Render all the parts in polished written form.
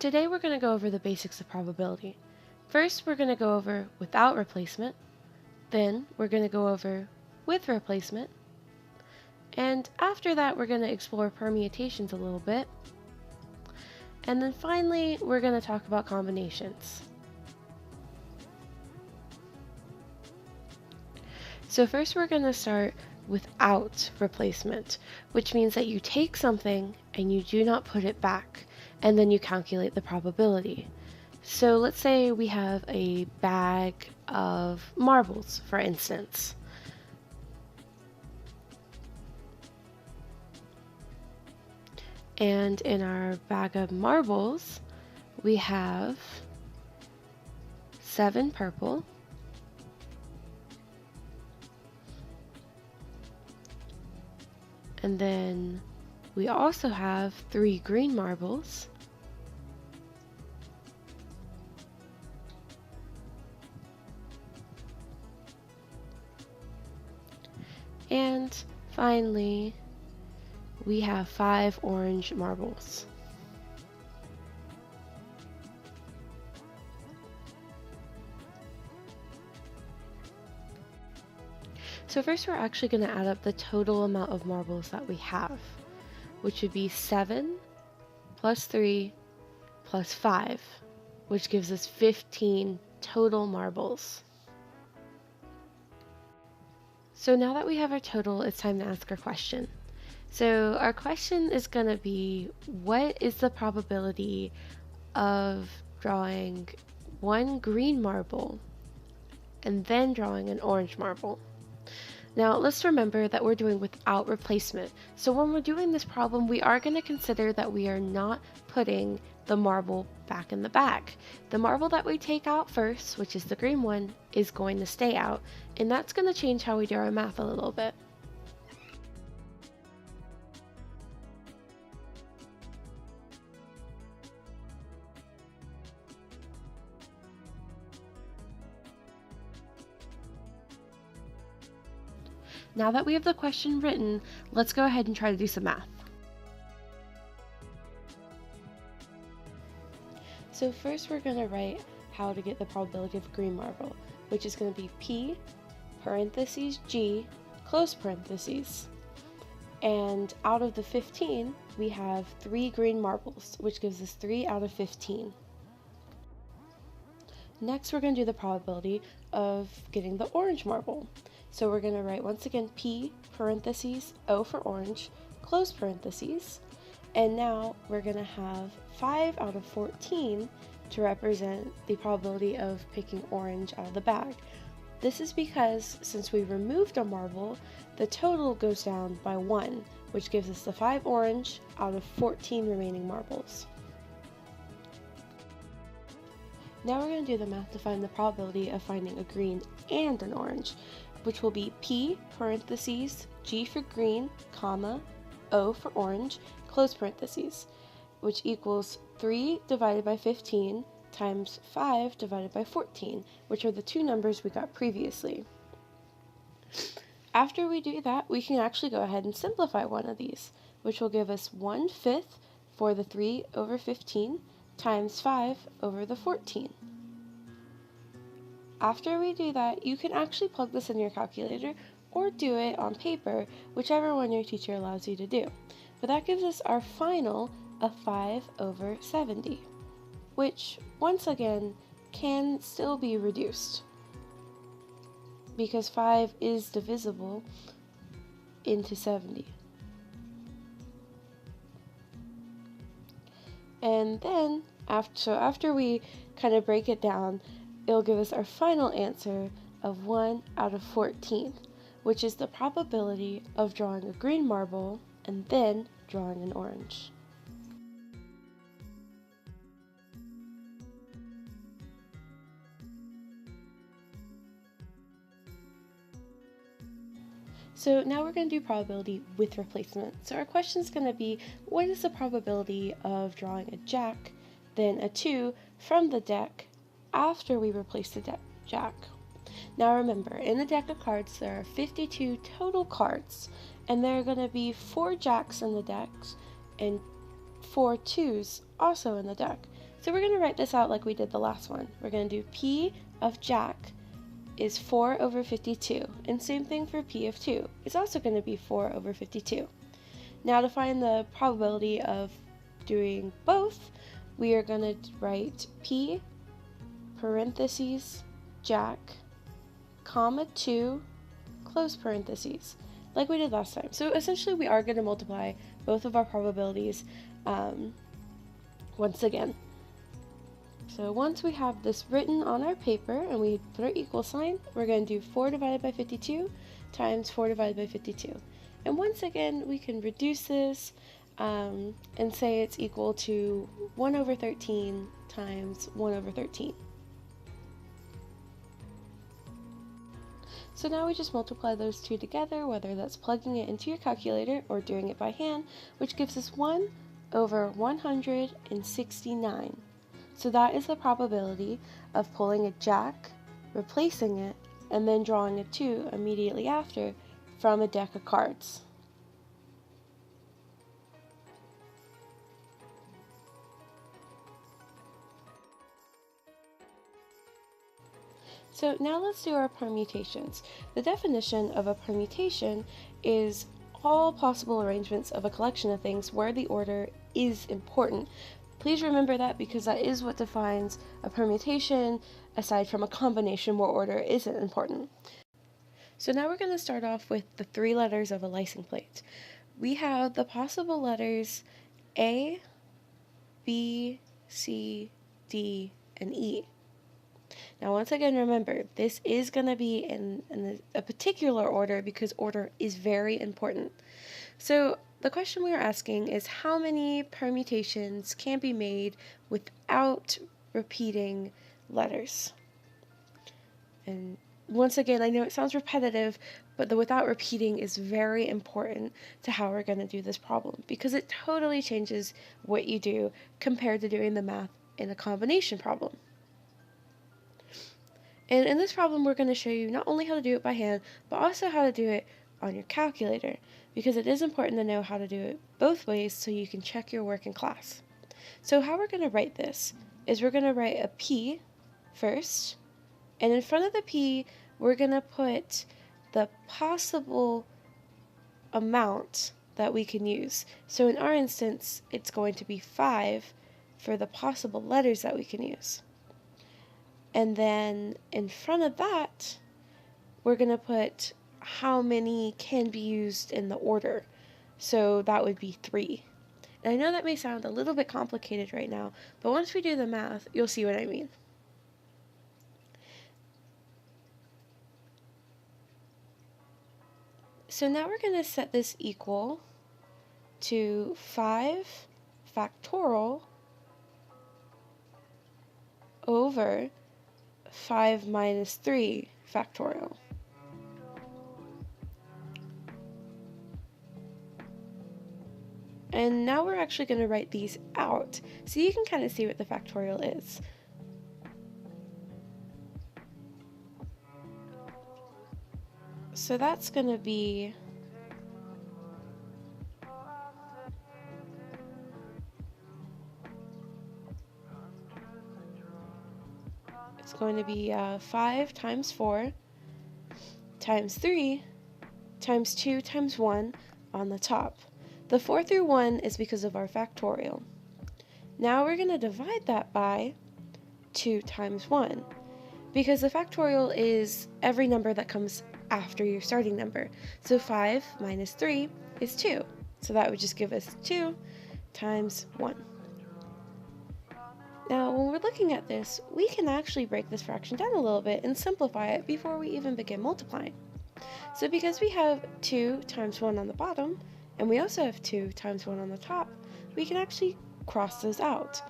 today we're going to go over the basics of probability. First, we're going to go over without replacement. Then we're going to go over with replacement. And after that, we're going to explore permutations a little bit. And then finally, we're going to talk about combinations. So first we're going to start without replacement, which means that you take something and you do not put it back, and then you calculate the probability. So let's say we have a bag of marbles, for instance. And in our bag of marbles, we have 7 purple, and then we also have 3 green marbles, and finally we have 5 orange marbles. So first we're actually going to add up the total amount of marbles that we have, which would be 7 plus 3 plus 5, which gives us 15 total marbles. So now that we have our total, it's time to ask our question. So our question is going to be, what is the probability of drawing 1 green marble and then drawing an orange marble? Now let's remember that we're doing without replacement. So when we're doing this problem, we are going to consider that we are not putting the marble back in the bag. The marble that we take out first, which is the green one, is going to stay out, and that's going to change how we do our math a little bit. Now that we have the question written, let's go ahead and try to do some math. So first we're going to write how to get the probability of green marble, which is going to be P parentheses G close parentheses. And out of the 15, we have 3 green marbles, which gives us 3 out of 15. Next we're going to do the probability of getting the orange marble. So we're going to write once again P parentheses O for orange close parentheses, and now we're going to have 5 out of 14 to represent the probability of picking orange out of the bag. This is because since we removed a marble, the total goes down by 1, which gives us the 5 orange out of 14 remaining marbles. Now we're going to do the math to find the probability of finding a green and an orange, which will be P parentheses G for green, comma, O for orange, close parentheses, which equals 3 divided by 15 times 5 divided by 14, which are the 2 numbers we got previously. After we do that, we can actually go ahead and simplify one of these, which will give us 1/5 for the 3 over 15 times 5 over the 14. After we do that, you can actually plug this in your calculator or do it on paper, whichever one your teacher allows you to do. But that gives us our final of 5 over 70, which once again can still be reduced because 5 is divisible into 70. And then after we kind of break it down, it'll give us our final answer of 1 out of 14, which is the probability of drawing a green marble and then drawing an orange. So now we're going to do probability with replacement. So our question is going to be, what is the probability of drawing a jack, then a 2 from the deck after we replace the jack? Now remember, in the deck of cards there are 52 total cards, and there are going to be 4 jacks in the decks and 4 2s also in the deck. So we're going to write this out like we did the last one. We're going to do P of Jack is 4 over 52, and same thing for P of 2. It's also going to be 4 over 52. Now to find the probability of doing both, we are going to write P parentheses Jack, comma 2, close parentheses, like we did last time. So essentially we are going to multiply both of our probabilities once again. So once we have this written on our paper and we put our equal sign, we're going to do 4 divided by 52 times 4 divided by 52. And once again, we can reduce this and say it's equal to 1 over 13 times 1 over 13. So now we just multiply those two together, whether that's plugging it into your calculator or doing it by hand, which gives us 1 over 169. So that is the probability of pulling a jack, replacing it, and then drawing a 2 immediately after from a deck of cards. So now let's do our permutations. The definition of a permutation is all possible arrangements of a collection of things where the order is important. Please remember that because that is what defines a permutation, aside from a combination where order isn't important. So now we're going to start off with the 3 letters of a license plate. We have the possible letters A, B, C, D, and E. Now once again, remember, this is going to be in a particular order because order is very important. So the question we are asking is how many permutations can be made without repeating letters? And once again, I know it sounds repetitive, but the without repeating is very important to how we're going to do this problem because it totally changes what you do compared to doing the math in a combination problem. And in this problem, we're going to show you not only how to do it by hand, but also how to do it on your calculator, because it is important to know how to do it both ways so you can check your work in class. So how we're going to write this is we're going to write a P first, and in front of the P, we're going to put the possible amount that we can use. So in our instance, it's going to be 5 for the possible letters that we can use. And then in front of that, we're going to put how many can be used in the order. So that would be 3. And I know that may sound a little bit complicated right now, but once we do the math, you'll see what I mean. So now we're going to set this equal to 5 factorial over 5 minus 3 factorial. And now we're actually going to write these out so you can kind of see what the factorial is. So that's going to be it's going to be 5 times 4 times 3 times 2 times 1 on the top. The 4 through 1 is because of our factorial. Now we're going to divide that by 2 times 1 because the factorial is every number that comes after your starting number. So 5 minus 3 is 2. So that would just give us 2 times 1. Now when we're looking at this, we can actually break this fraction down a little bit and simplify it before we even begin multiplying. So because we have 2 times 1 on the bottom, and we also have 2 times 1 on the top, we can actually cross those out.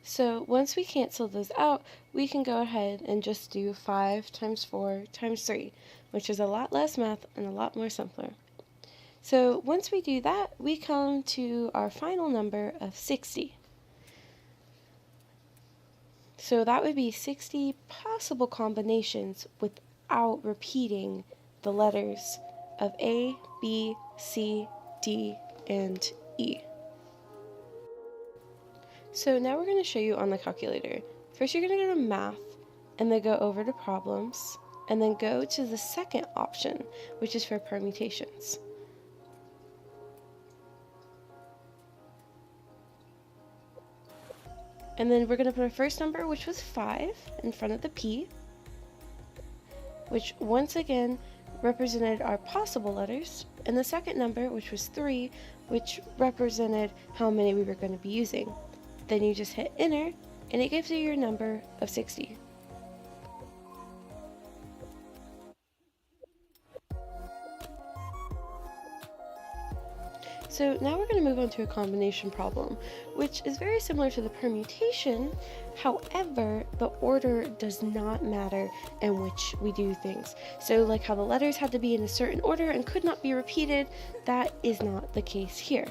So once we cancel those out, we can go ahead and just do 5 times 4 times 3, which is a lot less math and a lot more simpler. So once we do that, we come to our final number of 60. So that would be 60 possible combinations without repeating the letters of A, B, C, D, and E. So now we're going to show you on the calculator. First you're going to go to math, and then go over to problems, and then go to the second option, which is for permutations. And then we're going to put our first number, which was 5, in front of the P, which once again represented our possible letters, and the second number, which was 3, which represented how many we were going to be using. Then you just hit enter, and it gives you your number of 60. So now we're going to move on to a combination problem, which is very similar to the permutation. However, the order does not matter in which we do things. So like how the letters had to be in a certain order and could not be repeated, that is not the case here.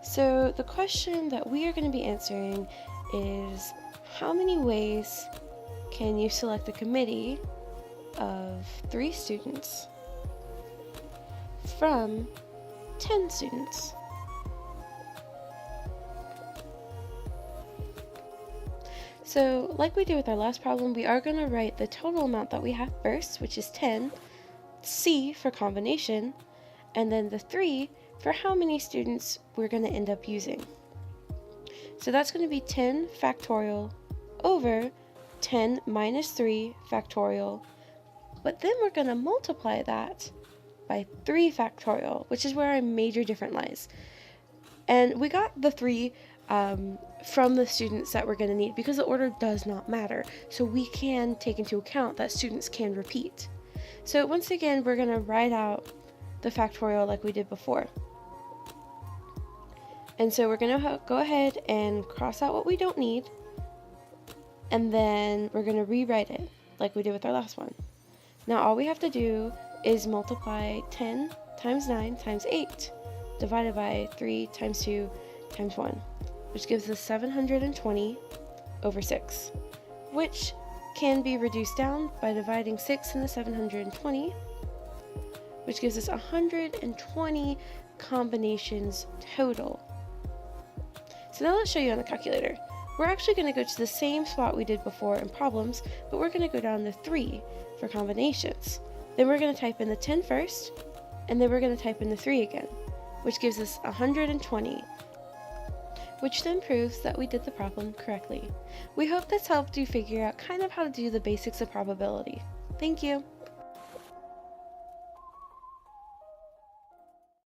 So the question that we are going to be answering is, how many ways can you select a committee of 3 students from 10 students? So like we did with our last problem, we are going to write the total amount that we have first, which is 10, C for combination, and then the 3 for how many students we're going to end up using. So that's going to be 10 factorial over 10 minus 3 factorial, but then we're going to multiply that by 3 factorial, which is where our major difference lies. And we got the 3 from the students that we're going to need, because the order does not matter. So we can take into account that students can repeat. So once again, we're going to write out the factorial like we did before. And so we're going to go ahead and cross out what we don't need, and then we're going to rewrite it like we did with our last one. Now all we have to do is multiply 10 times 9 times 8 divided by 3 times 2 times 1, which gives us 720 over 6, which can be reduced down by dividing 6 into 720, which gives us 120 combinations total. So now let's show you on the calculator. We're actually going to go to the same spot we did before in problems, but we're going to go down to 3 for combinations. Then we're going to type in the 10 first, and then we're going to type in the 3 again, which gives us 120, which then proves that we did the problem correctly. We hope this helped you figure out kind of how to do the basics of probability. Thank you!